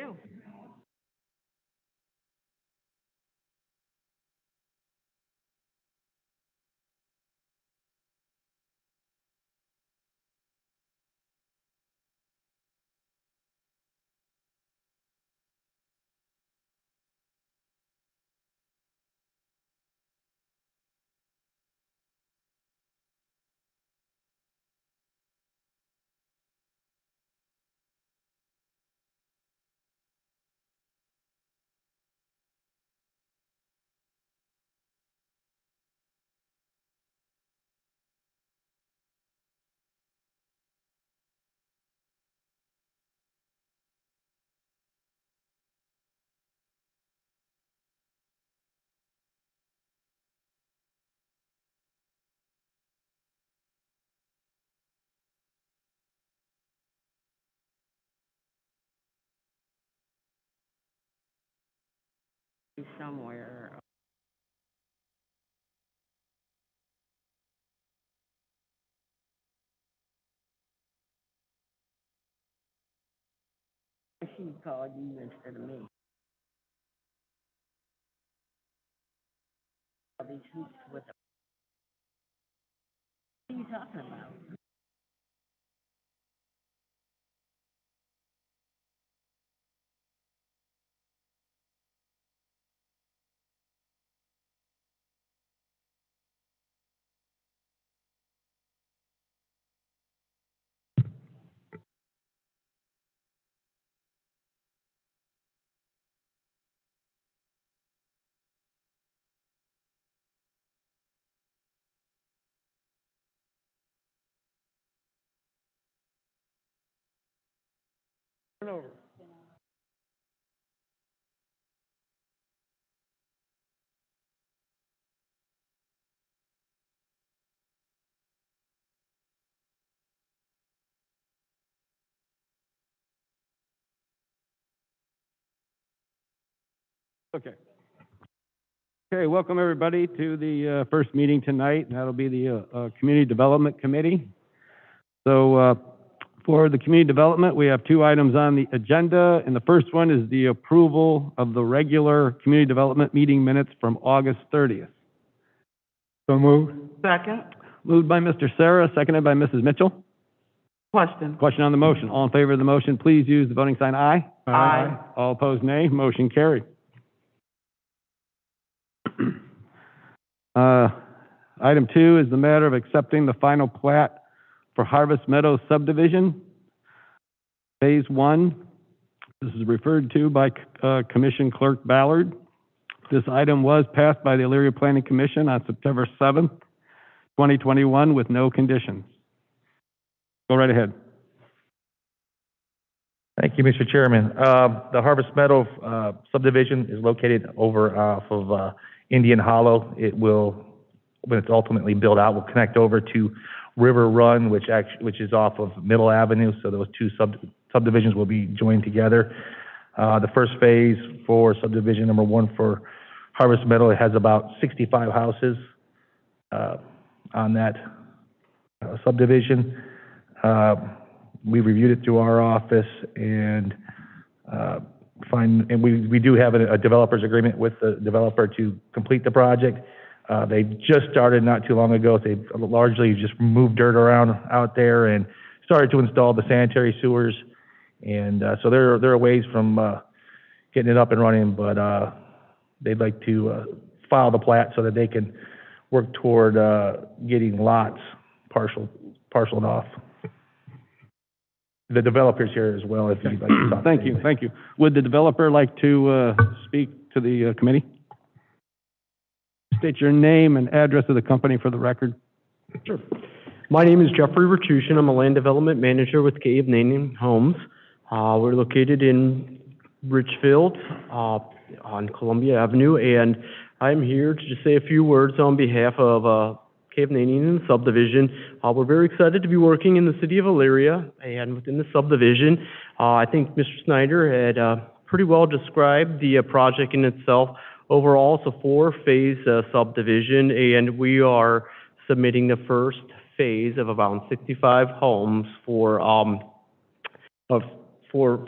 too. Somewhere. She called you instead of me. All these hoops with the, what are you talking about? Turn over. Okay. Okay, welcome everybody to the first meeting tonight. That'll be the Community Development Committee. So for the Community Development, we have two items on the agenda, and the first one is the approval of the regular Community Development meeting minutes from August 30th. So moved. Second. Moved by Mr. Sarah, seconded by Mrs. Mitchell. Question. Question on the motion. All in favor of the motion, please use the voting sign aye. Aye. All opposed, nay. Motion carried. Item 2 is the matter of accepting the final plat for Harvest Meadows subdivision, Phase 1. This is referred to by Commission Clerk Ballard. This item was passed by the Elyria Planning Commission on September 7th, 2021, with no conditions. Go right ahead. Thank you, Mr. Chairman. The Harvest Meadow subdivision is located over off of Indian Hollow. It will, when it's ultimately built out, will connect over to River Run, which is off of Middle Avenue. So those two subdivisions will be joined together. The first phase for subdivision number 1 for Harvest Meadow, it has about 65 houses on that subdivision. We reviewed it through our office and we do have a developer's agreement with the developer to complete the project. They just started not too long ago. They largely just moved dirt around out there and started to install the sanitary sewers. And so they're a ways from getting it up and running, but they'd like to file the plat so that they can work toward getting lots parceled off. The developer's here as well, if you'd like to talk. Thank you, thank you. Would the developer like to speak to the committee? State your name and address of the company for the record. Sure. My name is Jeffrey Ratushin. I'm a land development manager with Cave Naming Homes. We're located in Richfield on Columbia Avenue, and I'm here to just say a few words on behalf of Cave Naming subdivision. We're very excited to be working in the city of Elyria and within the subdivision. I think Mr. Snyder had pretty well described the project in itself. Overall, it's a 4-phase subdivision, and we are submitting the first phase of about 65 homes for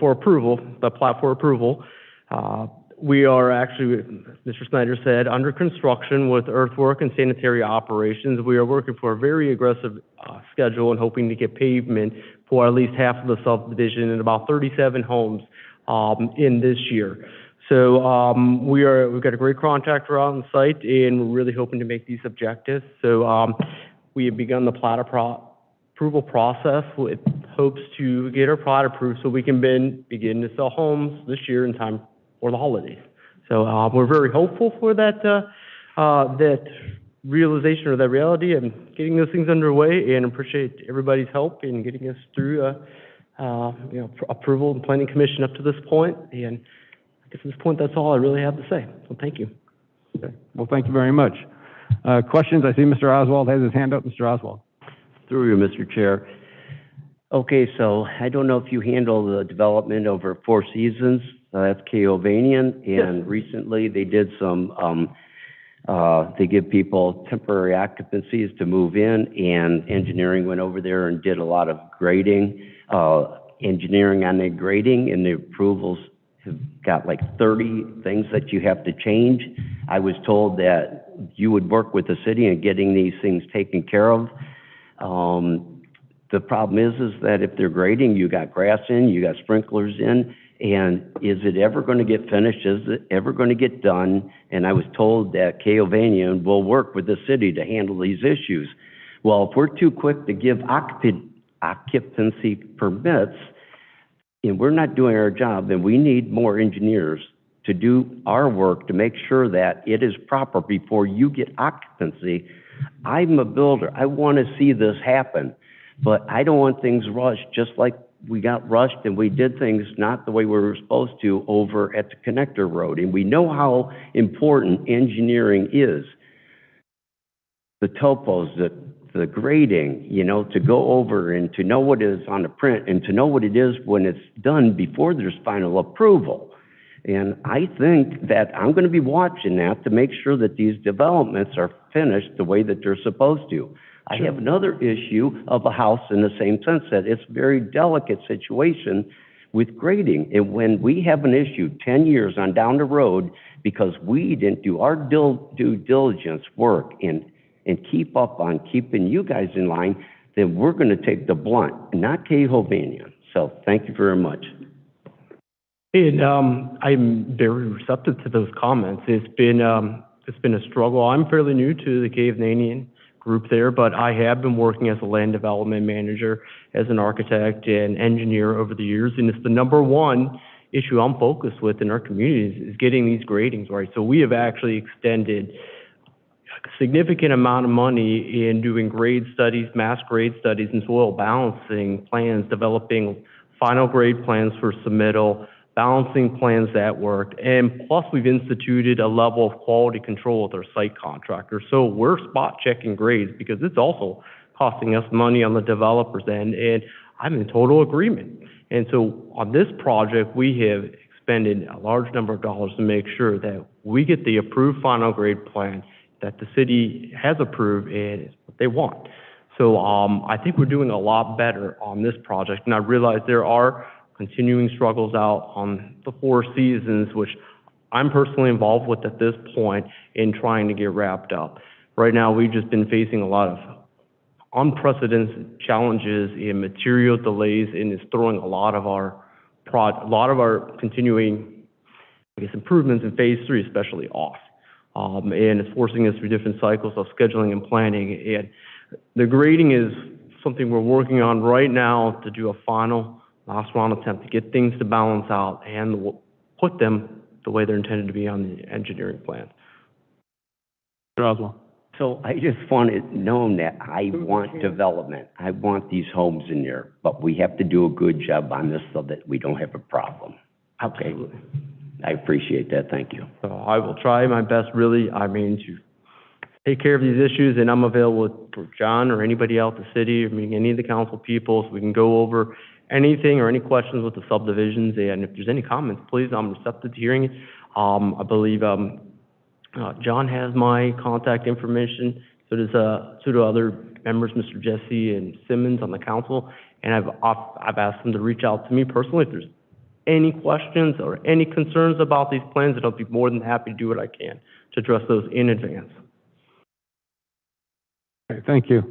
for approval, the plat for approval. We are actually, Mr. Snyder said, under construction with earthwork and sanitary operations. We are working for a very aggressive schedule and hoping to get pavement for at least half of the subdivision and about 37 homes in this year. So we've got a great contractor on site, and we're really hoping to make these objectives. So we have begun the plat approval process with hopes to get our plat approved so we can begin to sell homes this year in time for the holidays. So we're very hopeful for that that realization or that reality and getting those things underway, and appreciate everybody's help in getting us through approval and planning commission up to this point. And I guess at this point, that's all I really have to say. So thank you. Okay. Well, thank you very much. Questions? I see Mr. Oswald has his hand up. Mr. Oswald. Through you, Mr. Chair. Okay, so I don't know if you handle the development over Four Seasons. That's Keovanian, and recently they did some, they give people temporary occupancies to move in, and engineering went over there and did a lot of grading, engineering on the grading, and the approvals have got like 30 things that you have to change. I was told that you would work with the city in getting these things taken care of. The problem is that if they're grading, you got grass in, you got sprinklers in, and is it ever going to get finished? Is it ever going to get done? And I was told that Keovanian will work with the city to handle these issues. Well, if we're too quick to give occupancy permits, and we're not doing our job, then we need more engineers to do our work to make sure that it is proper before you get occupancy. I'm a builder. I want to see this happen, but I don't want things rushed, just like we got rushed and we did things not the way we were supposed to over at the connector road. And we know how important engineering is. The topos, the grading, you know, to go over and to know what is on the print and to know what it is when it's done before there's final approval. And I think that I'm going to be watching that to make sure that these developments are finished the way that they're supposed to. I have another issue of a house in the same sense that it's a very delicate situation with grading. And when we have an issue 10 years on down the road because we didn't do our due diligence work and keep up on keeping you guys in line, then we're going to take the blunt, not Kehovanian. So thank you very much. And I'm very receptive to those comments. It's been a struggle. I'm fairly new to the Kehovanian group there, but I have been working as a land development manager, as an architect and engineer over the years, and it's the number one issue I'm focused with in our communities is getting these gradings right. So we have actually extended a significant amount of money in doing grade studies, mass grade studies, and soil balancing plans, developing final grade plans for submittal, balancing plans that worked, and plus we've instituted a level of quality control with our site contractors. So we're spot checking grades because it's also costing us money on the developer's end, and I'm in total agreement. And so on this project, we have expended a large number of dollars to make sure that we get the approved final grade plan that the city has approved and is what they want. So I think we're doing a lot better on this project, and I realize there are continuing struggles out on the Four Seasons, which I'm personally involved with at this point in trying to get wrapped up. Right now, we've just been facing a lot of unprecedented challenges in material delays, and it's throwing a lot of our continuing, I guess, improvements in phase 3, especially off. And it's forcing us through different cycles of scheduling and planning. And the grading is something we're working on right now to do a final last round attempt to get things to balance out and put them the way they're intended to be on the engineering plan. Mr. Oswald. So I just want it known that I want development. I want these homes in there, but we have to do a good job on this so that we don't have a problem. Okay. Absolutely. I appreciate that. Thank you. So I will try my best, really, to take care of these issues, and I'm available for John or anybody else at the city, any of the council people, so we can go over anything or any questions with the subdivisions. And if there's any comments, please, I'm receptive to hearing it. I believe John has my contact information. So does so do other members, Mr. Jesse and Simmons on the council. And I've asked them to reach out to me personally if there's any questions or any concerns about these plans, and I'll be more than happy to do what I can to address those in advance. Okay, thank you.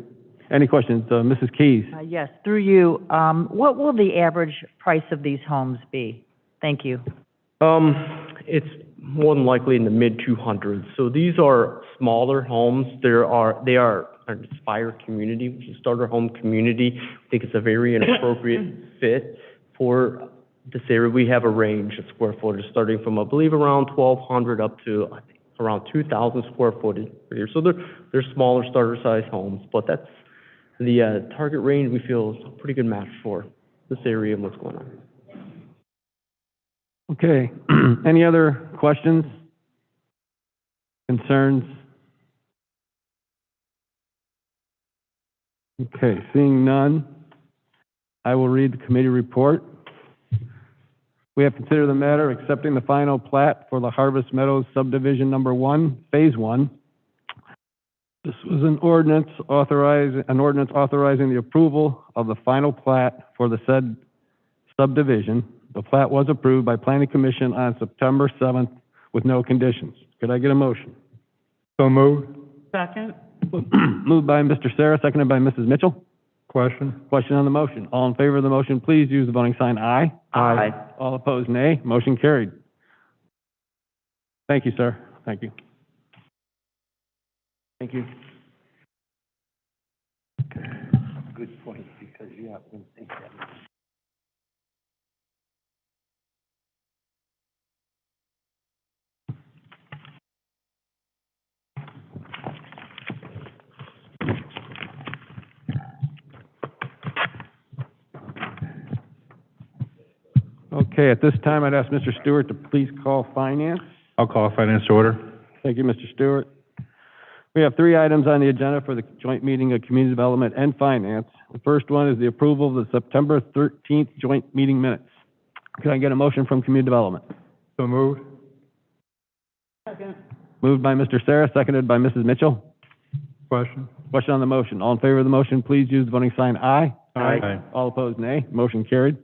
Any questions? Mrs. Keys? Yes, through you, what will the average price of these homes be? Thank you. It's more than likely in the mid-200s. So these are smaller homes. They are an Aspire community, which is a starter home community. I think it's a very inappropriate fit for this area. We have a range of square footage starting from, I believe, around 1,200 up to, I think, around 2,000 square footage per year. So they're smaller starter size homes, but that's the target range we feel is a pretty good match for this area and what's going on. Okay. Any other questions? Concerns? Okay, seeing none, I will read the committee report. We have considered the matter of accepting the final plat for the Harvest Meadows subdivision number 1, phase 1. This was an ordinance authorizing the approval of the final plat for the said subdivision. The plat was approved by Planning Commission on September 7th with no conditions. Could I get a motion? So moved. Second? Moved by Mr. Sarah, seconded by Mrs. Mitchell. Question? Question on the motion. All in favor of the motion, please use the voting sign aye. Aye. All opposed, nay. Motion carried. Thank you, sir. Thank you. Thank you. Good point, because you have to think that. Okay, at this time, I'd ask Mr. Stewart to please call finance. I'll call finance to order. Thank you, Mr. Stewart. We have 3 items on the agenda for the joint meeting of Community Development and Finance. The first one is the approval of the September 13th joint meeting minutes. Can I get a motion from Community Development? So moved. Second. Moved by Mr. Sarah, seconded by Mrs. Mitchell. Question? Question on the motion. All in favor of the motion, please use the voting sign aye. Aye. All opposed, nay. Motion carried.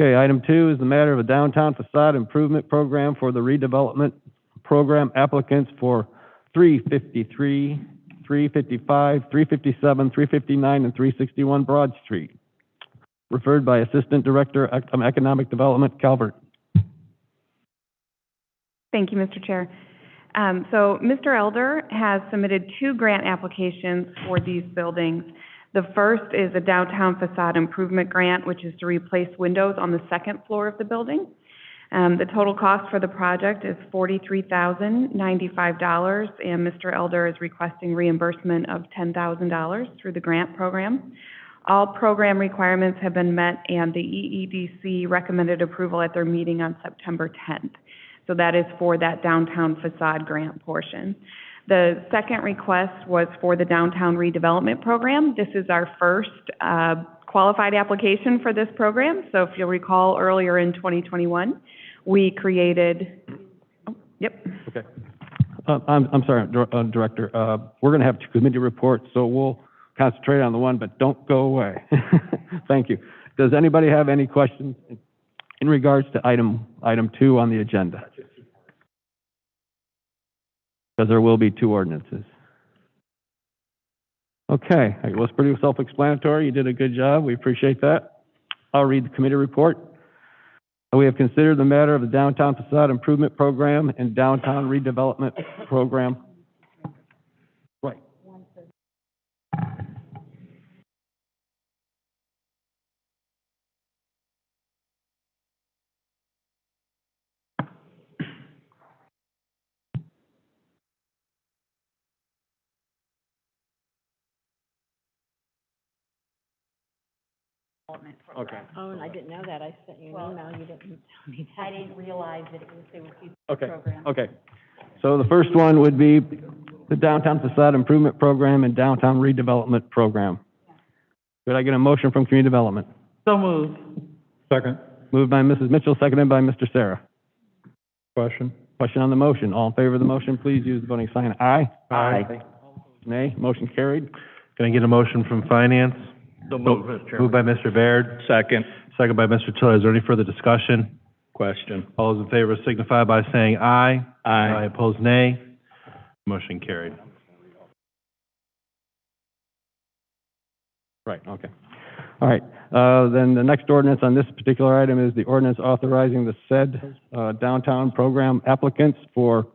Okay, item 2 is the matter of a downtown facade improvement program for the redevelopment program applicants for 353, 355, 357, 359, and 361 Broad Street. Referred by Assistant Director of Economic Development, Calvert. Thank you, Mr. Chair. So Mr. Elder has submitted 2 grant applications for these buildings. The first is a downtown facade improvement grant, which is to replace windows on the 2nd floor of the building. The total cost for the project is $43,095, and Mr. Elder is requesting reimbursement of $10,000 through the grant program. All program requirements have been met, and the EEDC recommended approval at their meeting on September 10th. So that is for that downtown facade grant portion. The second request was for the downtown redevelopment program. This is our first qualified application for this program. So if you'll recall, earlier in 2021, we created, Okay. I'm sorry, Director. We're going to have 2 committee reports, so we'll concentrate on the one, but don't go away. Thank you. Does anybody have any questions in regards to item 2 on the agenda? Because there will be 2 ordinances. Okay, it was pretty self-explanatory. You did a good job. We appreciate that. I'll read the committee report. We have considered the matter of the downtown facade improvement program and downtown redevelopment program. Right. Okay. Oh, and I didn't know that. I sent you an email. You didn't tell me that. I didn't realize that they were future programs. Okay. So the first one would be the downtown facade improvement program and downtown redevelopment program. Could I get a motion from Community Development? So moved. Second. Moved by Mrs. Mitchell, seconded by Mr. Sarah. Question? Question on the motion. All in favor of the motion, please use the voting sign aye. Aye. Nay. Motion carried. Can I get a motion from finance? So moved, Mr. Chairman. Moved by Mr. Baird. Second. Second by Mr. Tiller. Is there any further discussion? Question. All those in favor signify by saying aye. Aye. Opposed, nay. Motion carried. Right, okay. All right, then the next ordinance on this particular item is the ordinance authorizing the said downtown program applicants for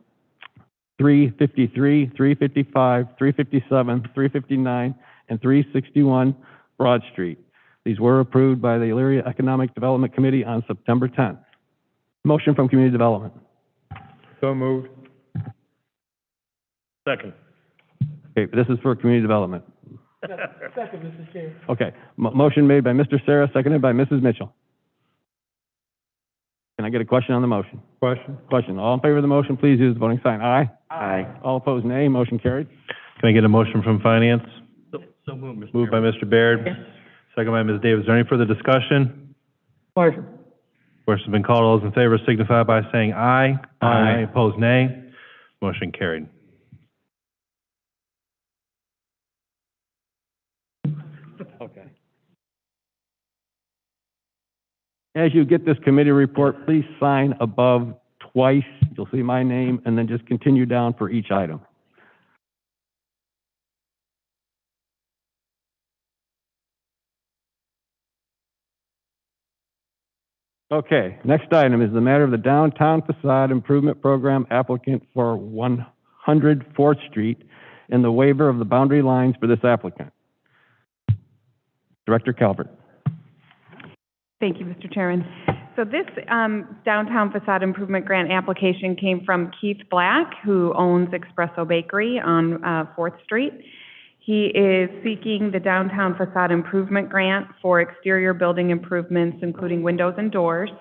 353, 355, 357, 359, and 361 Broad Street. These were approved by the Elyria Economic Development Committee on September 10th. Motion from Community Development. So moved. Second. Okay, this is for Community Development. Second, Mr. Chair. Okay, motion made by Mr. Sarah, seconded by Mrs. Mitchell. Can I get a question on the motion? Question. Question. All in favor of the motion, please use the voting sign. Aye. Aye. All opposed, nay. Motion carried. Can I get a motion from Finance? So moved, Mr. Moved by Mr. Baird. Second by Ms. Davis. Is there any further discussion? Question. Question has been called. All those in favor signify by saying aye. Aye. Opposed, nay. Motion carried. Okay. As you get this committee report, please sign above twice. You'll see my name, and then just continue down for each item. Okay, next item is the matter of the downtown facade improvement program applicant for 100 4th Street and the waiver of the boundary lines for this applicant. Director Calvert. Thank you, Mr. Chairman. So this downtown facade improvement grant application came from Keith Black, who owns Espresso Bakery on 4th Street. He is seeking the downtown facade improvement grant for exterior building improvements, including windows and doors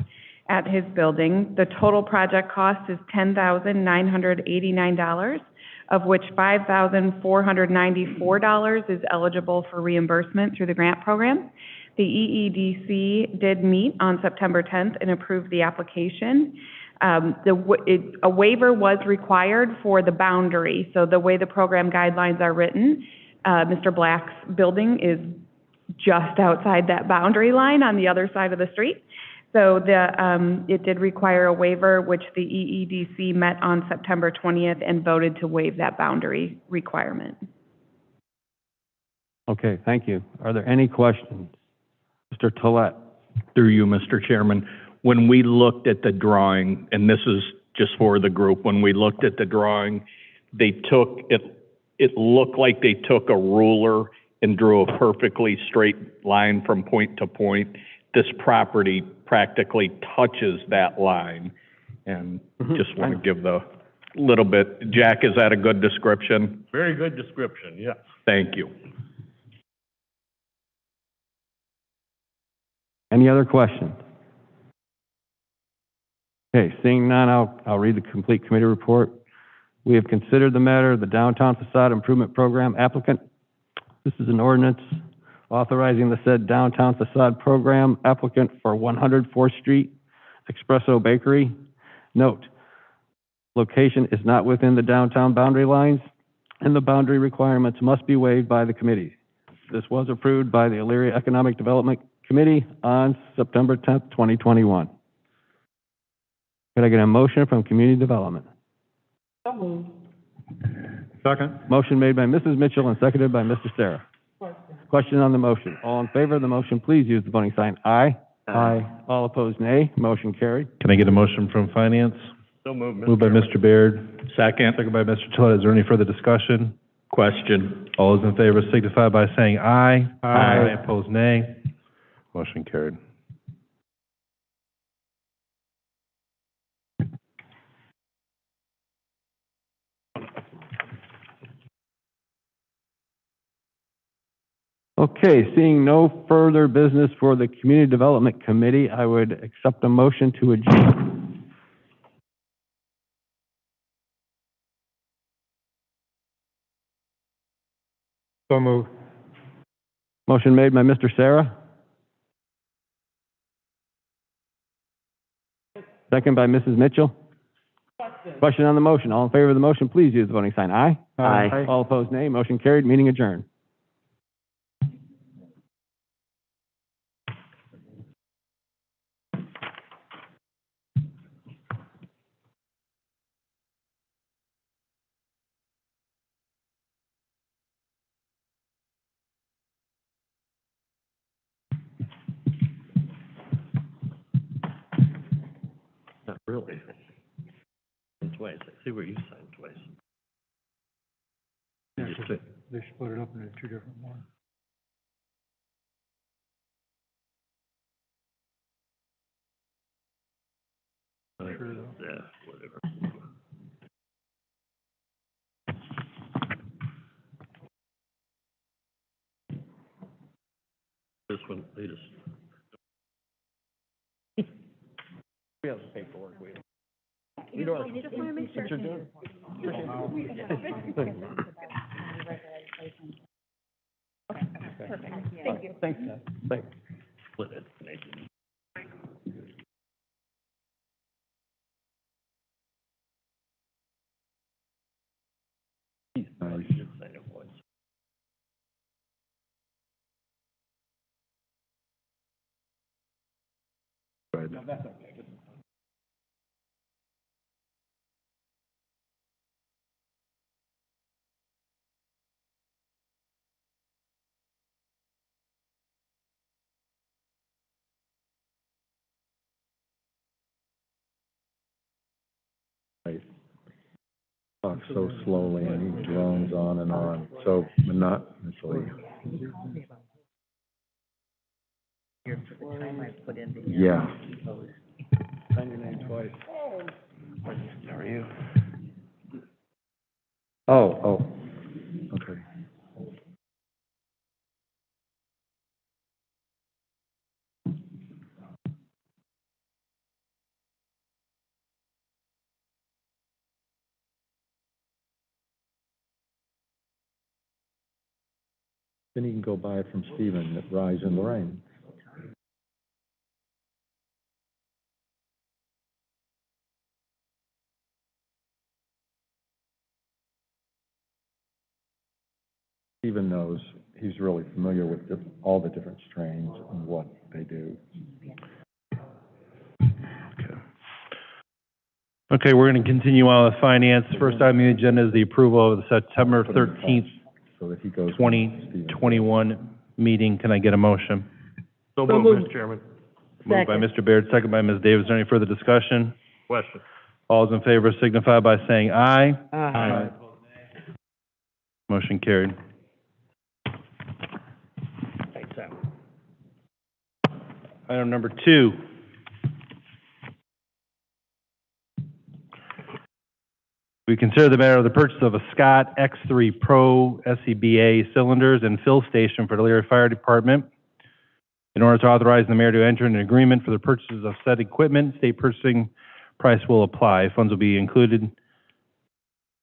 at his building. The total project cost is $10,989, of which $5,494 is eligible for reimbursement through the grant program. The EEDC did meet on September 10th and approved the application. A waiver was required for the boundary. So the way the program guidelines are written, Mr. Black's building is just outside that boundary line on the other side of the street. So it did require a waiver, which the EEDC met on September 20th and voted to waive that boundary requirement. Okay, thank you. Are there any questions? Mr. Tollett. Through you, Mr. Chairman, when we looked at the drawing, and this is just for the group, when we looked at the drawing, they took, it looked like they took a ruler and drew a perfectly straight line from point to point. This property practically touches that line, and just want to give the little bit. Jack, is that a good description? Very good description, yes. Thank you. Any other questions? Okay, seeing none, I'll read the complete committee report. We have considered the matter of the downtown facade improvement program applicant. This is an ordinance authorizing the said downtown facade program applicant for 100 4th Street, Espresso Bakery. Note, location is not within the downtown boundary lines, and the boundary requirements must be waived by the committee. This was approved by the Elyria Economic Development Committee on September 10th, 2021. Could I get a motion from Community Development? So moved. Second. Motion made by Mrs. Mitchell and seconded by Mr. Sarah. Question on the motion. All in favor of the motion, please use the voting sign. Aye. Aye. All opposed, nay. Motion carried. Can I get a motion from Finance? So moved, Mr. Moved by Mr. Baird. Second. Second by Mr. Tollett. Is there any further discussion? Question. All those in favor signify by saying aye. Aye. Opposed, nay. Motion carried. Okay, seeing no further business for the Community Development Committee, I would accept a motion to adjourn. So moved. Motion made by Mr. Sarah. Second by Mrs. Mitchell. Question on the motion. All in favor of the motion, please use the voting sign. Aye. Aye. All opposed, nay. Motion carried. Meeting adjourned. really. Twice, I see where you signed twice. They split it up into two different ones. Yeah, whatever. This one, they just. We have the paperwork, we. Just want to make sure. Perfect, thank you. Thanks, Ted. Thanks. Split it, thank you. Nice. You did sign it once. Good. Right. Talks so slowly and he drones on, so monotonously. Yeah. Sign your name twice. How are you? Oh, okay. Then you can go buy it from Stephen at Rise in Lorraine. Stephen knows, he's really familiar with all the different strains and what they do. Okay, we're going to continue on with finance. First item on the agenda is the approval of the September 13th, So that he goes. 2021 meeting. Can I get a motion? So moved, Mr. Chairman. Moved by Mr. Baird, second by Ms. Davis. Is there any further discussion? Question. All those in favor signify by saying aye. Aye. Motion carried. Thanks, Sam. Item number 2. We consider the matter of the purchase of a Scott X3 Pro SCBA cylinders and fill station for the Elyria Fire Department. In order to authorize the mayor to enter an agreement for the purchases of said equipment, state purchasing price will apply. Funds will be included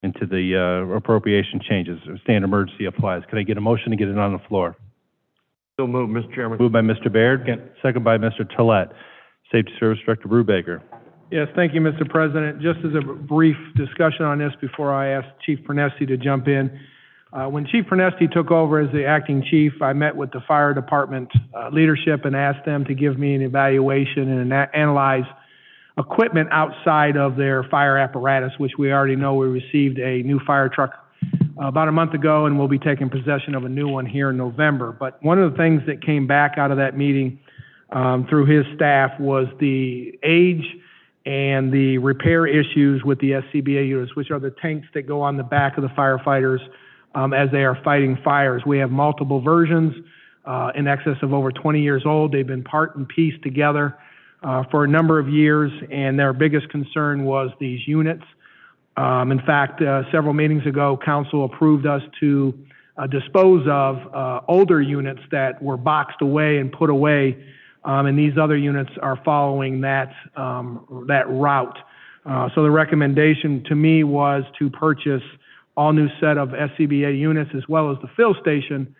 into the appropriation changes. Standard emergency applies. Can I get a motion to get it on the floor? So moved, Mr. Chairman. Moved by Mr. Baird, second by Mr. Tolet. Safety Service Director Brubaker. Yes, thank you, Mr. President. Just as a brief discussion on this before I ask Chief Pernesti to jump in. When Chief Pernesti took over as the acting chief, I met with the fire department leadership and asked them to give me an evaluation and analyze equipment outside of their fire apparatus, which we already know we received a new fire truck about a month ago, and we'll be taking possession of a new one here in November. But one of the things that came back out of that meeting through his staff was the age and the repair issues with the SCBA units, which are the tanks that go on the back of the firefighters as they are fighting fires. We have multiple versions in excess of over 20 years old. They've been part and piece together for a number of years, and their biggest concern was these units. In fact, several meetings ago, council approved us to dispose of older units that were boxed away and put away, and these other units are following that route. So the recommendation to me was to purchase all new set of SCBA units as well as the fill station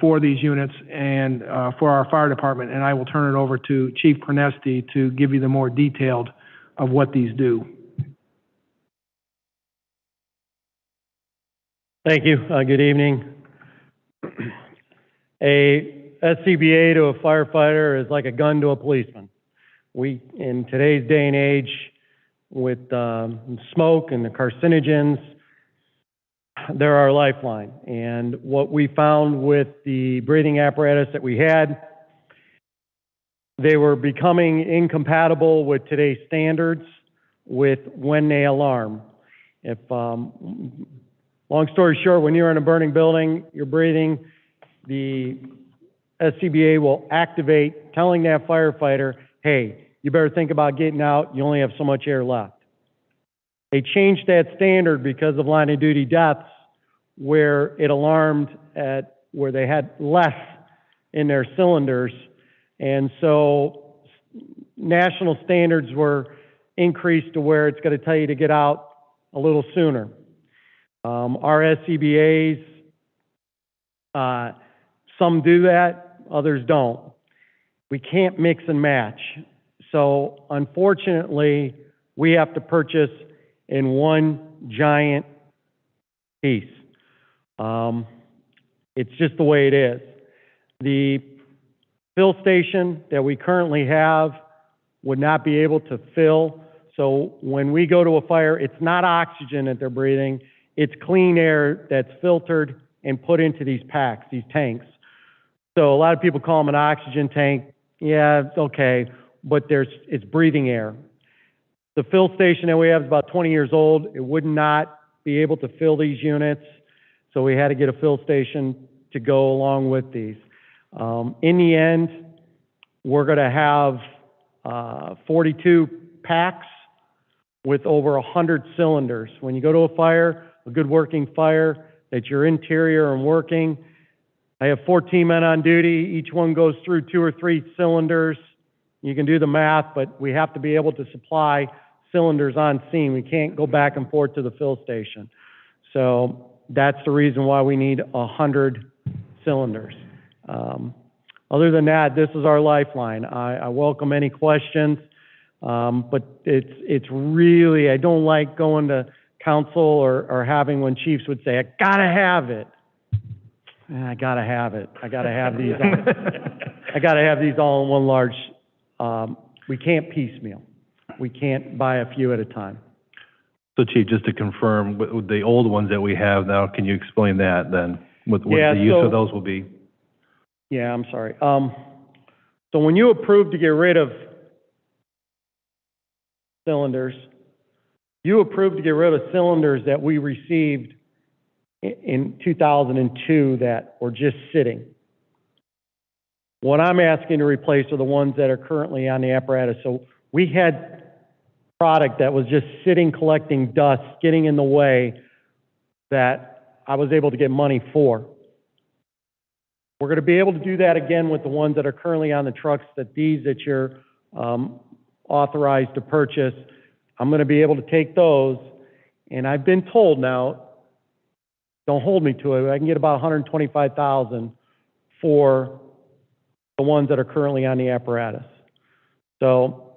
for these units and for our fire department. And I will turn it over to Chief Pernesti to give you the more detailed of what these do. Thank you. Good evening. A SCBA to a firefighter is like a gun to a policeman. In today's day and age, with smoke and the carcinogens, they're our lifeline. And what we found with the breathing apparatus that we had, they were becoming incompatible with today's standards with when they alarm. If, long story short, when you're in a burning building, you're breathing, the SCBA will activate, telling that firefighter, hey, you better think about getting out, you only have so much air left. They changed that standard because of line of duty deaths, where it alarmed at where they had less in their cylinders. And so national standards were increased to where it's going to tell you to get out a little sooner. Our SCBAs, some do that, others don't. We can't mix and match. So unfortunately, we have to purchase in one giant piece. It's just the way it is. The fill station that we currently have would not be able to fill. So when we go to a fire, it's not oxygen that they're breathing, it's clean air that's filtered and put into these packs, these tanks. So a lot of people call them an oxygen tank. Yeah, it's okay, but it's breathing air. The fill station that we have is about 20 years old. It would not be able to fill these units, so we had to get a fill station to go along with these. In the end, we're going to have 42 packs with over 100 cylinders. When you go to a fire, a good working fire, that you're interior and working, I have 14 men on duty. Each one goes through 2 or 3 cylinders. You can do the math, but we have to be able to supply cylinders on scene. We can't go back and forth to the fill station. So that's the reason why we need 100 cylinders. Other than that, this is our lifeline. I welcome any questions, but it's really, I don't like going to council or having when chiefs would say, I gotta have it. I gotta have it. I gotta have these all, I gotta have these all in one large, we can't piecemeal. We can't buy a few at a time. So Chief, just to confirm, with the old ones that we have now, can you explain that then? What Yeah, the use so- of those will be? Yeah, I'm sorry. So when you approve to get rid of cylinders, you approved to get rid of cylinders that we received in 2002 that were just sitting. What I'm asking to replace are the ones that are currently on the apparatus. So we had product that was just sitting, collecting dust, getting in the way, that I was able to get money for. We're going to be able to do that again with the ones that are currently on the trucks, that you're authorized to purchase. I'm going to be able to take those, and I've been told now, don't hold me to it, I can get about $125,000 for the ones that are currently on the apparatus. So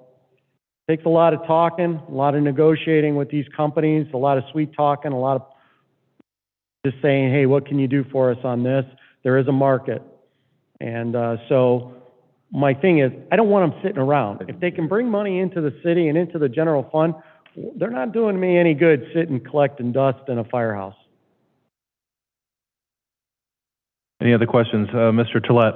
it takes a lot of talking, a lot of negotiating with these companies, a lot of sweet talking, a lot of just saying, hey, what can you do for us on this? There is a market. And so my thing is, I don't want them sitting around. If they can bring money into the city and into the general fund, they're not doing me any good sitting collecting dust in a firehouse. Any other questions? Mr. Tolet?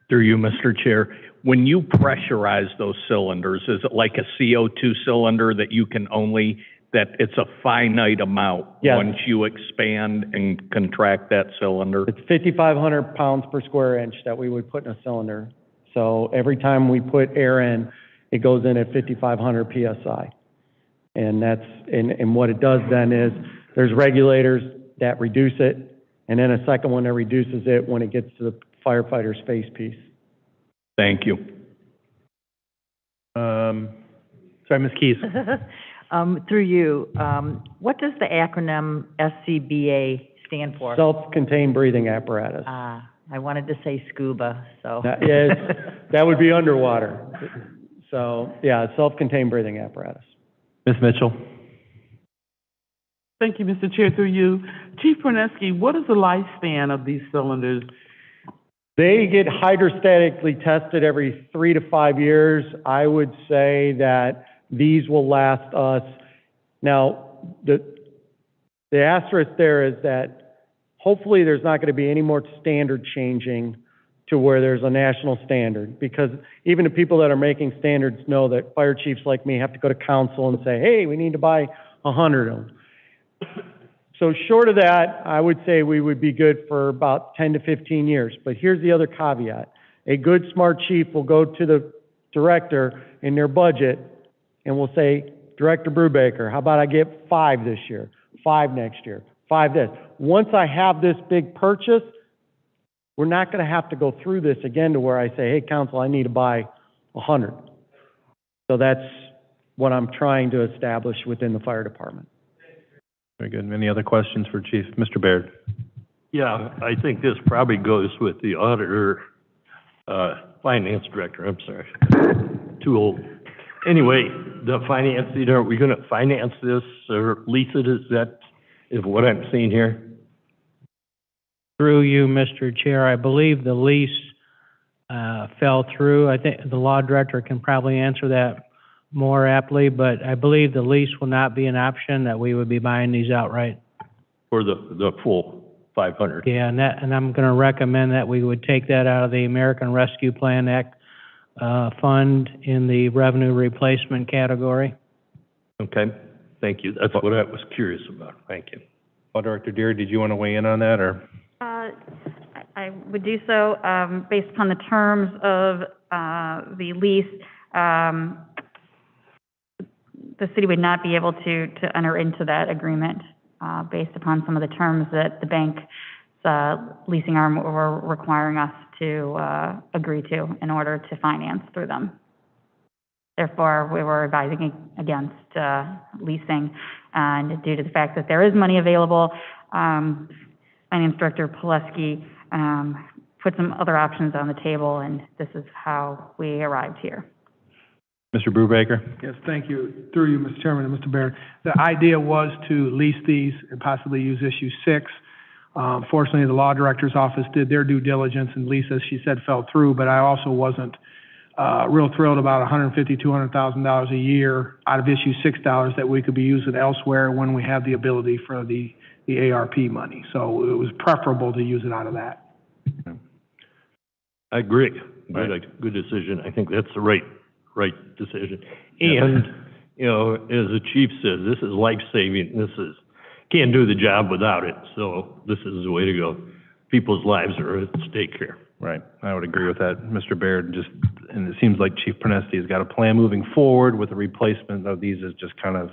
Through you, Mr. Chair. When you pressurize those cylinders, is it like a CO2 cylinder that you can only, that it's a finite amount? Yes. Once you expand and contract that cylinder? It's 5,500 pounds per square inch that we would put in a cylinder. So every time we put air in, it goes in at 5,500 PSI. And that's, and what it does then is, there's regulators that reduce it, and then a second one that reduces it when it gets to the firefighter's face piece. Thank you. Sorry, Ms. Keys. Through you, what does the acronym SCBA stand for? Self-contained breathing apparatus. I wanted to say scuba, so. Yeah, that would be underwater. So, yeah, self-contained breathing apparatus. Ms. Mitchell? Thank you, Mr. Chair. Through you, Chief Perneski, what is the lifespan of these cylinders? They get hydrostatically tested every 3 to 5 years. I would say that these will last us. Now, the asterisk there is that hopefully there's not going to be any more standard changing to where there's a national standard, because even the people that are making standards know that fire chiefs like me have to go to council and say, hey, we need to buy 100 of them. So short of that, I would say we would be good for about 10 to 15 years. But here's the other caveat. A good, smart chief will go to the director in their budget and will say, Director Brubaker, how about I get 5 this year, 5 next year, 5 this. Once I have this big purchase, we're not going to have to go through this again to where I say, hey, council, I need to buy 100. So that's what I'm trying to establish within the fire department. Very good. Any other questions for Chief? Mr. Baird? Yeah, I think this probably goes with the auditor, finance director, I'm sorry. Too old. Anyway, the financing, are we gonna finance this or lease it? Is what I'm seeing here? Through you, Mr. Chair, I believe the lease fell through. I think the law director can probably answer that more aptly, but I believe the lease will not be an option, that we would be buying these outright. For the full 500? Yeah, and I'm going to recommend that we would take that out of the American Rescue Plan Act fund in the revenue replacement category. Okay, thank you. That's what I was curious about. Thank you. Law Director Deary, did you want to weigh in on that, or? I would do so, based upon the terms of, the lease. The city would not be able to enter into that agreement, based upon some of the terms that the bank's, leasing arm were requiring us to, agree to in order to finance through them. Therefore, we were advising against, leasing, and due to the fact that there is money available, Finance Director Pileski put some other options on the table, and this is how we arrived here. Mr. Brubaker? Yes, thank you. Through you, Mr. Chairman and Mr. Baird. The idea was to lease these and possibly use issue 6. Fortunately, the law director's office did their due diligence, and lease, as she said, fell through, but I also wasn't real thrilled about $150,000, $200,000 a year out of issue $6 that we could be using elsewhere when we have the ability for the ARP money. So it was preferable to use it out of that. I agree. Right. Good decision. I think that's the right decision. And, you know, as the chief says, this is life-saving. Can't do the job without it. So this is the way to go. People's lives are at stake here. Right. I would agree with that, Mr. Baird. And it seems like Chief Pernesti has got a plan moving forward with the replacement of these, is just kind of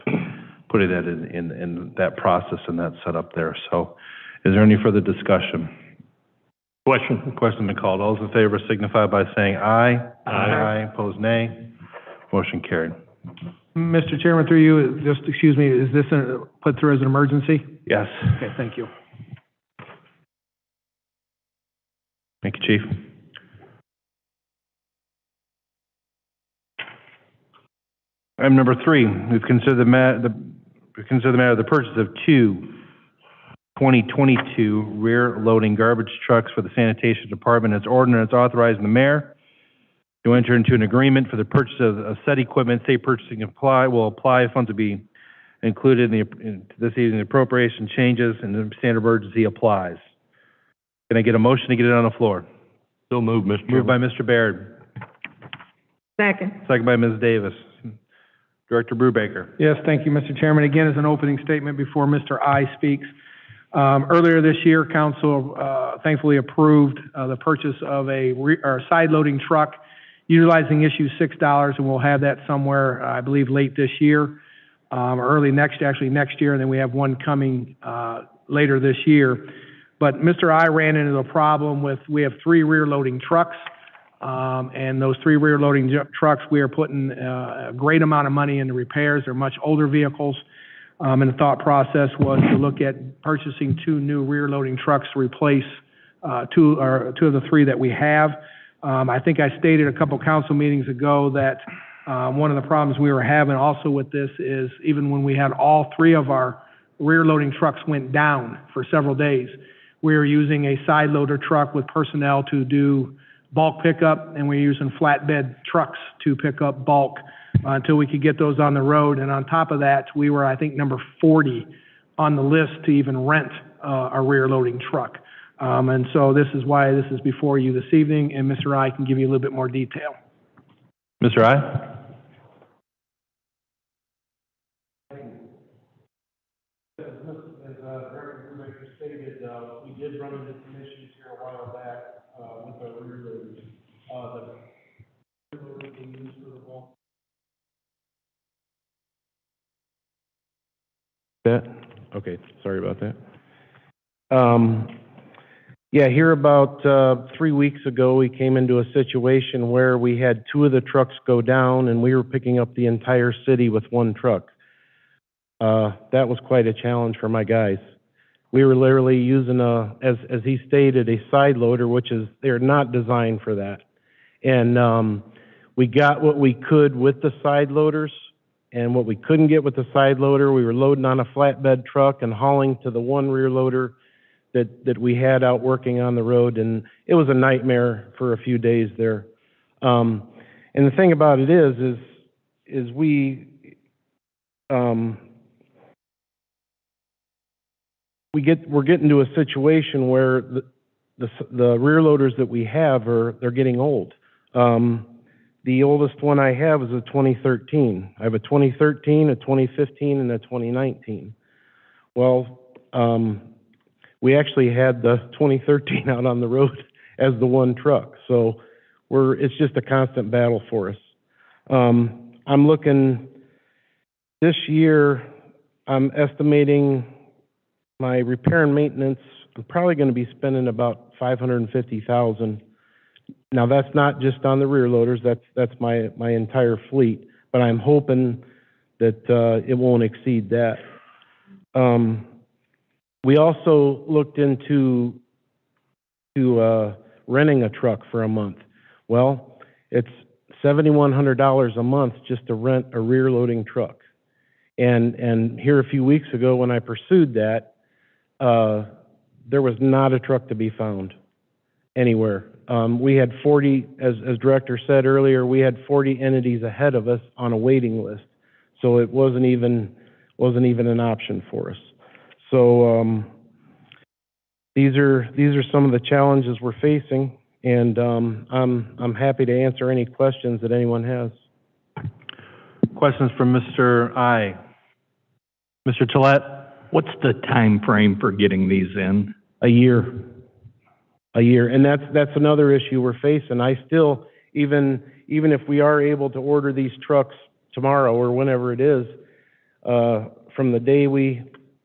putting that in that process and that setup there. So is there any further discussion? Question been called. All those in favor signify by saying aye. Aye. Opposed, nay. Motion carried. Mr. Chairman, through you, just excuse me, is this put through as an emergency? Yes. Okay, thank you. Thank you, Chief. Item number 3, we've considered the matter of the purchase of 2 2022 rear loading garbage trucks for the sanitation department. It's ordinance authorizing the mayor to enter into an agreement for the purchase of said equipment. State purchasing will apply. Funds will be included in this evening. Appropriation changes and the standard emergency applies. Can I get a motion to get it on the floor? So moved, Mr. Moved by Mr. Baird. Second. Second by Ms. Davis. Director Brubaker. Yes, thank you, Mr. Chairman. Again, as an opening statement before Mr. I speaks. Earlier this year, council thankfully approved the purchase of a side loading truck utilizing issue $6, and we'll have that somewhere, I believe, late this year, early next year, and then we have one coming later this year. But Mr. I ran into a problem with, we have 3 rear loading trucks, and those 3 rear loading trucks, we are putting a great amount of money into repairs. They're much older vehicles. And the thought process was to look at purchasing 2 new rear loading trucks to replace 2 of the 3 that we have. I think I stated a couple council meetings ago that one of the problems we were having also with this is even when we had all 3 of our rear loading trucks went down for several days, we were using a side loader truck with personnel to do bulk pickup, and we're using flatbed trucks to pick up bulk until we could get those on the road. And on top of that, we were, I think, number 40 on the list to even rent a rear loading truck. And so this is why this is before you this evening, and Mr. I can give you a little bit more detail. Mr. I? As Director Brubaker stated, we did run into some issues here a while back with our rear loaders. The rear loaders we use for the bulk. Okay, sorry about that. Yeah, here about 3 weeks ago, we came into a situation where we had 2 of the trucks go down, and we were picking up the entire city with 1 truck. That was quite a challenge for my guys. We were literally using as he stated, a side loader, which is, they're not designed for that. And we got what we could with the side loaders, and what we couldn't get with the side loader, we were loading on a flatbed truck and hauling to the 1 rear loader that we had out working on the road, and it was a nightmare for a few days there. And the thing about it is we're getting to a situation where the rear loaders that we have they're getting old. The oldest one I have is a 2013. I have a 2013, a 2015, and a 2019. Well, we actually had the 2013 out on the road as the 1 truck, so it's just a constant battle for us. I'm looking this year. I'm estimating my repair and maintenance. I'm probably going to be spending about $550,000. Now that's not just on the rear loaders. That's my entire fleet. But I'm hoping that it won't exceed that. We also looked into renting a truck for a month. Well, it's $7,100 a month just to rent a rear loading truck. And here a few weeks ago when I pursued that, there was not a truck to be found anywhere. We had 40, as Director said earlier, we had 40 entities ahead of us on a waiting list. So it wasn't even an option for us. So these are some of the challenges we're facing, and I'm happy to answer any questions that anyone has. Questions from Mr. I. Mr. Tolet? What's the time frame for getting these in? A year, and that's another issue we're facing. I still, even if we are able to order these trucks tomorrow or whenever it is, from the day we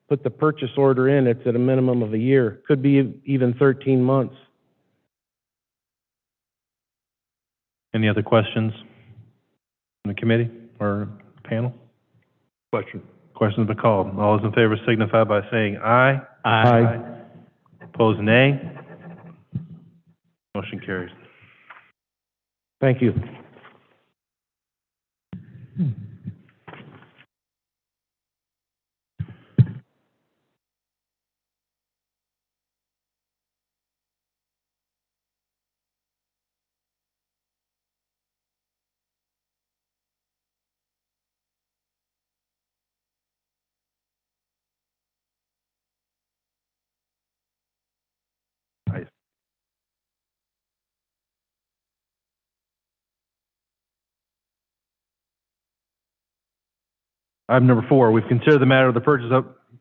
put the purchase order in, it's at a minimum of a year. Could be even 13 months. Any other questions from the committee or panel? Questions been called. All those in favor signify by saying aye. Aye. Opposed, nay. Motion carries. Thank you. Item number 4, we've considered the matter of the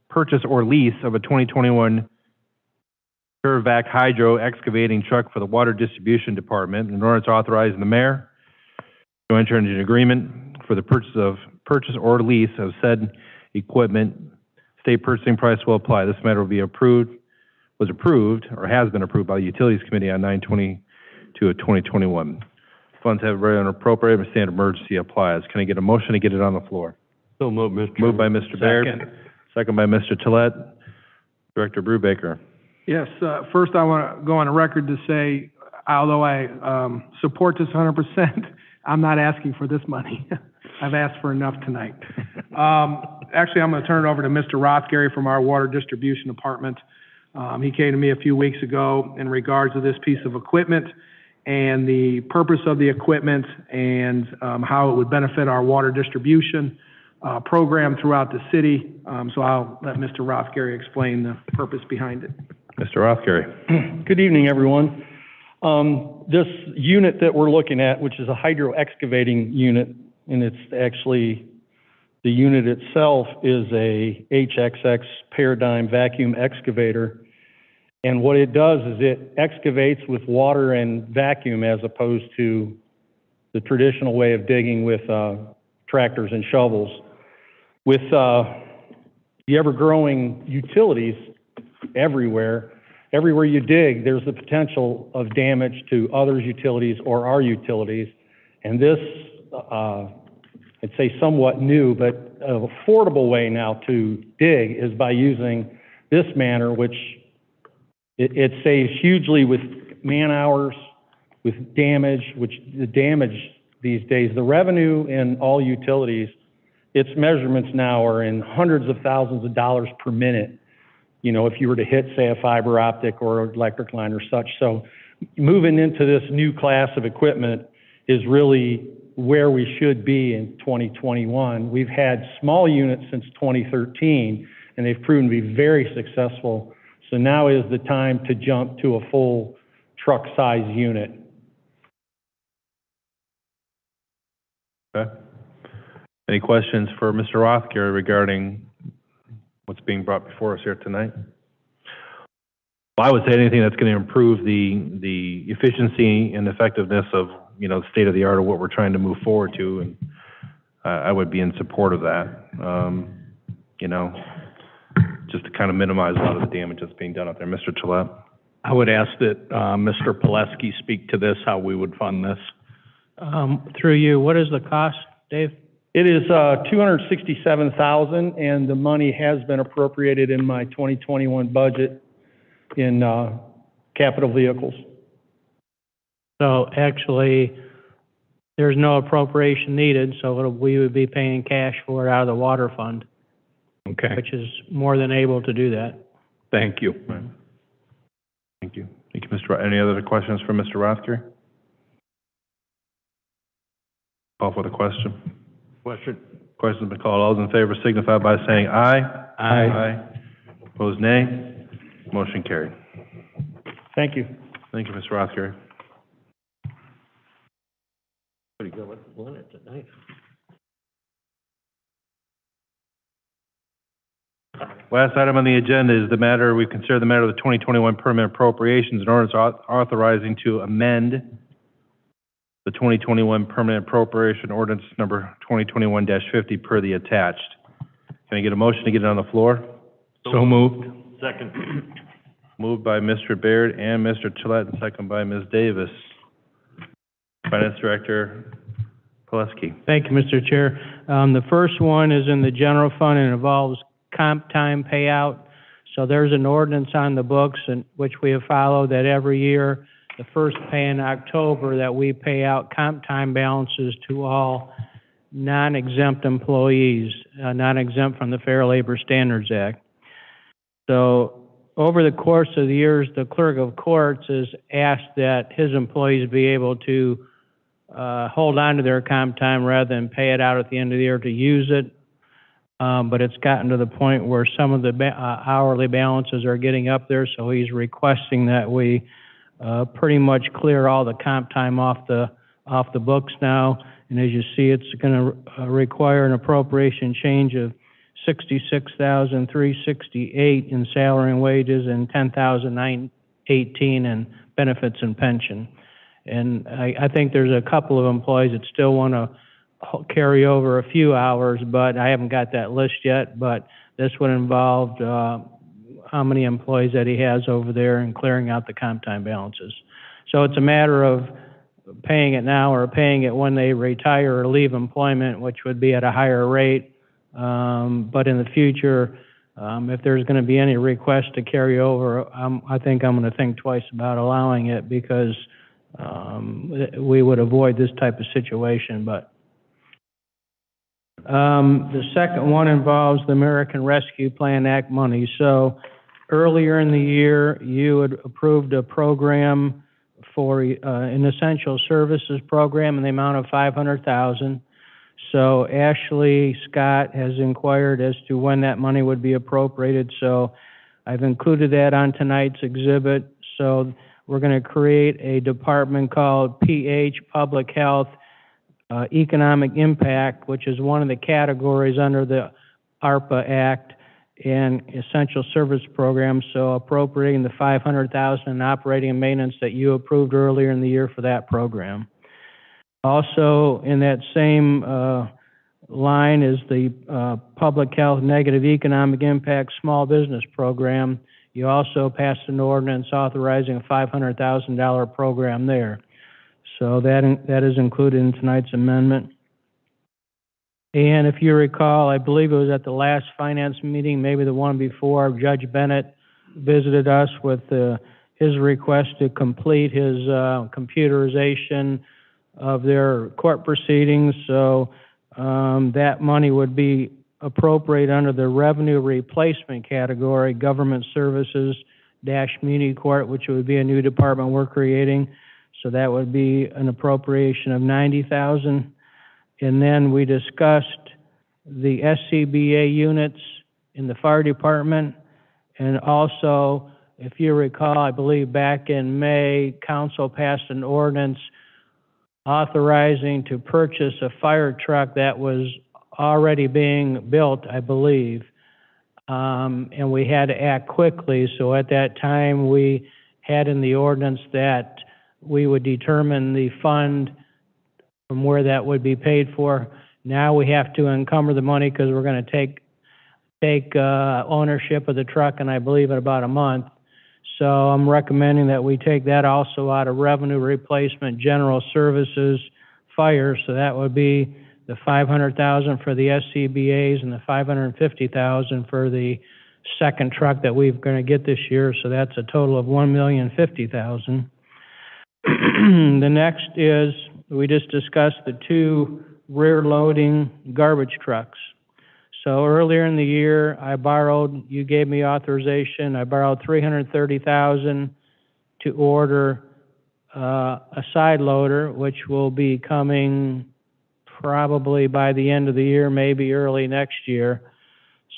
purchase or lease of a 2021 Curvac Hydro excavating truck for the Water Distribution Department. In order to authorize the mayor to enter into an agreement for the purchase or lease of said equipment, state purchasing price will apply. This matter was approved or has been approved by the Utilities Committee on 9/22 of 2021. Funds have already been appropriated, and standard emergency applies. Can I get a motion to get it on the floor? So moved, Mr. Chairman. Moved by Mr. Baird. Second by Mr. Tolet. Director Brubaker. Yes, first I want to go on a record to say, although I support this 100%, I'm not asking for this money. I've asked for enough tonight. Actually, I'm going to turn it over to Mr. Rothgary from our Water Distribution Department. He came to me a few weeks ago in regards to this piece of equipment and the purpose of the equipment and how it would benefit our water distribution program throughout the city. So I'll let Mr. Rothgary explain the purpose behind it. Mr. Rothgary. Good evening, everyone. This unit that we're looking at, which is a hydro excavating unit, and it's actually, the unit itself is a HXX paradigm vacuum excavator. And what it does is it excavates with water and vacuum as opposed to the traditional way of digging with tractors and shovels. With the ever-growing utilities everywhere you dig, there's the potential of damage to others' utilities or our utilities. And this, I'd say somewhat new, but an affordable way now to dig is by using this manner, which it saves hugely with man hours, with damage, which the damage these days, the revenue in all utilities, its measurements now are in hundreds of thousands of dollars per minute, you know, if you were to hit, say, a fiber optic or electric line or such. So moving into this new class of equipment is really where we should be in 2021. We've had small units since 2013, and they've proven to be very successful. So now is the time to jump to a full truck size unit. Okay. Any questions for Mr. Rothgary regarding what's being brought before us here tonight? Well, I would say anything that's going to improve the efficiency and effectiveness of, you know, the state of the art of what we're trying to move forward to, and I would be in support of that. You know, just to kind of minimize a lot of the damage that's being done out there. Mr. Gillette? I would ask that Mr. Pileski speak to this, how we would fund this. Through you, what is the cost, Dave? It is $267,000, and the money has been appropriated in my 2021 budget in capital vehicles. So actually, there's no appropriation needed, so we would be paying cash for it out of the water fund. Okay. Which is more than able to do that. Thank you. Right. Thank you. Thank you, Mr. Any other questions for Mr. Rothgary? Call for the question. Question's been called. All those in favor signify by saying aye. Aye. Opposed, nay. Motion carried. Thank you. Thank you, Mr. Rothgary. Pretty good with the limit tonight. Last item on the agenda is the matter, we consider the matter of the 2021 permanent appropriations in order to authorizing to amend the 2021 permanent appropriation ordinance number 2021-50 per the attached. Can I get a motion to get it on the floor? So moved. Second. Moved by Mr. Baird and Mr. Gillette, and second by Ms. Davis. Finance Director Pileski. Thank you, Mr. Chair. The first one is in the general fund and involves comp time payout. So there's an ordinance on the books in which we have followed that every year, the first pay in October, that we pay out comp time balances to all non-exempt employees, non-exempt from the Fair Labor Standards Act. So over the course of the years, the clerk of courts has asked that his employees be able to hold on to their comp time rather than pay it out at the end of the year to use it. But it's gotten to the point where some of the hourly balances are getting up there, so he's requesting that we pretty much clear all the comp time off the books now. And as you see, it's going to require an appropriation change of $66,368 in salary and wages and $10,918 in benefits and pension. And I think there's a couple of employees that still want to carry over a few hours, but I haven't got that list yet. But this would involve how many employees that he has over there and clearing out the comp time balances. So it's a matter of paying it now or paying it when they retire or leave employment, which would be at a higher rate. But in the future, if there's going to be any request to carry over, I think I'm going to think twice about allowing it, because we would avoid this type of situation. But the second one involves the American Rescue Plan Act money. So earlier in the year, you had approved a program for an essential services program in the amount of $500,000. So Ashley Scott has inquired as to when that money would be appropriated. So I've included that on tonight's exhibit. So we're going to create a department called PH, Public Health, Economic Impact, which is one of the categories under the ARPA Act and Essential Service Program, so appropriating the $500,000 in operating and maintenance that you approved earlier in the year for that program. Also, in that same line is the Public Health Negative Economic Impact Small Business Program. You also passed an ordinance authorizing a $500,000 program there. So that is included in tonight's amendment. And if you recall, I believe it was at the last finance meeting, maybe the one before, Judge Bennett visited us with his request to complete his computerization of their court proceedings. So that money would be appropriate under the revenue replacement category, government services - Muni Court, which would be a new department we're creating. So that would be an appropriation of $90,000. And then we discussed the SCBA units in the fire department. And also, if you recall, I believe back in May, council passed an ordinance authorizing to purchase a fire truck that was already being built, I believe. And we had to act quickly. So at that time, we had in the ordinance that we would determine the fund from where that would be paid for. Now we have to encumber the money because we're going to take ownership of the truck, and I believe in about a month. So I'm recommending that we take that also out of revenue replacement, general services, fire. So that would be the $500,000 for the SCBA's and the $550,000 for the second truck that we're going to get this year. So that's a total of $1,050,000. The next is, we just discussed the 2 rear loading garbage trucks. So earlier in the year, you gave me authorization, I borrowed $330,000 to order a side loader, which will be coming probably by the end of the year, maybe early next year.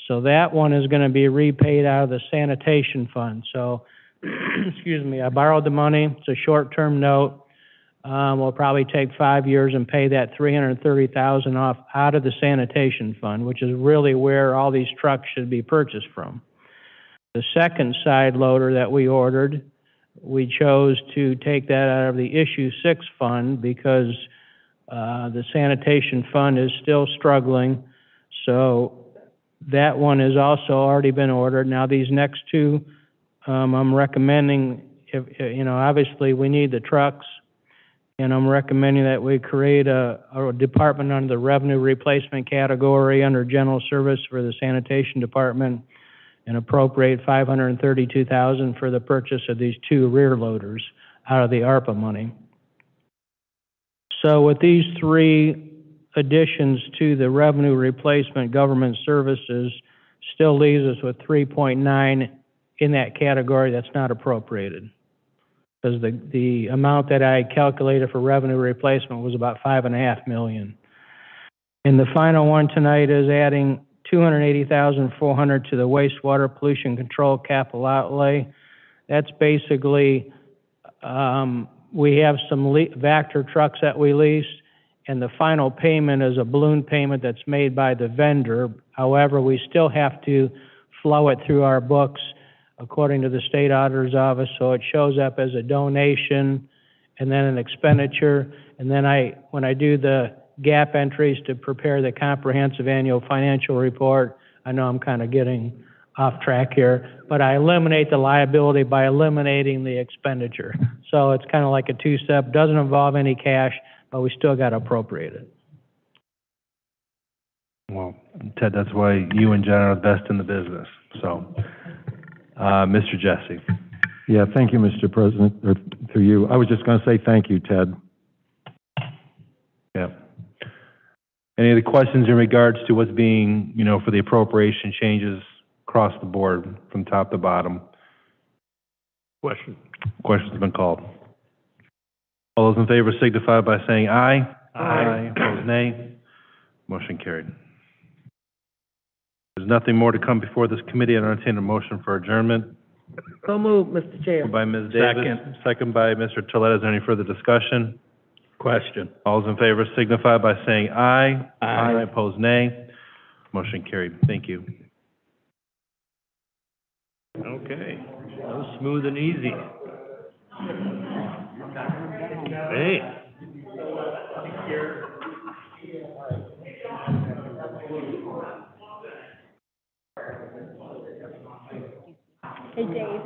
So that one is going to be repaid out of the sanitation fund. So excuse me, I borrowed the money. It's a short-term note. We'll probably take 5 years and pay that $330,000 off out of the sanitation fund, which is really where all these trucks should be purchased from. The second side loader that we ordered, we chose to take that out of the Issue 6 fund because the sanitation fund is still struggling. So that one has also already been ordered. Now these next 2, I'm recommending, obviously we need the trucks, and I'm recommending that we create a department under the revenue replacement category under general service for the sanitation department and appropriate $532,000 for the purchase of these 2 rear loaders out of the ARPA money. So with these 3 additions to the revenue replacement government services, still leaves us with 3.9 in that category that's not appropriated. Because the amount that I calculated for revenue replacement was about $5.5 million. And the final one tonight is adding $280,400 to the wastewater pollution control capital outlay. That's basically, we have some Vector trucks that we lease, and the final payment is a balloon payment that's made by the vendor. However, we still have to flow it through our books according to the state auditor's office, so it shows up as a donation and then an expenditure. And then when I do the gap entries to prepare the comprehensive annual financial report, I know I'm kind of getting off track here, but I eliminate the liability by eliminating the expenditure. So it's kind of like a 2-step, doesn't involve any cash, but we still got to appropriate it. Well, Ted, that's why you and John are the best in the business. So, Mr. Jesse. Yeah, thank you, Mr. President, or through you. I was just going to say thank you, Ted. Yeah. Any other questions in regards to what's being, for the appropriation changes across the board from top to bottom? Questions have been called. All those in favor signify by saying aye. Aye. Opposed, nay. Motion carried. There's nothing more to come before this committee. I entertain a motion for adjournment. So moved, Mr. Chair. Moved by Ms. Davis. Second by Mr. Tolet. Is there any further discussion? Question. All those in favor signify by saying aye. Aye. Opposed, nay. Motion carried. Thank you. Okay, that was smooth and easy. Hey. Hey, Dave.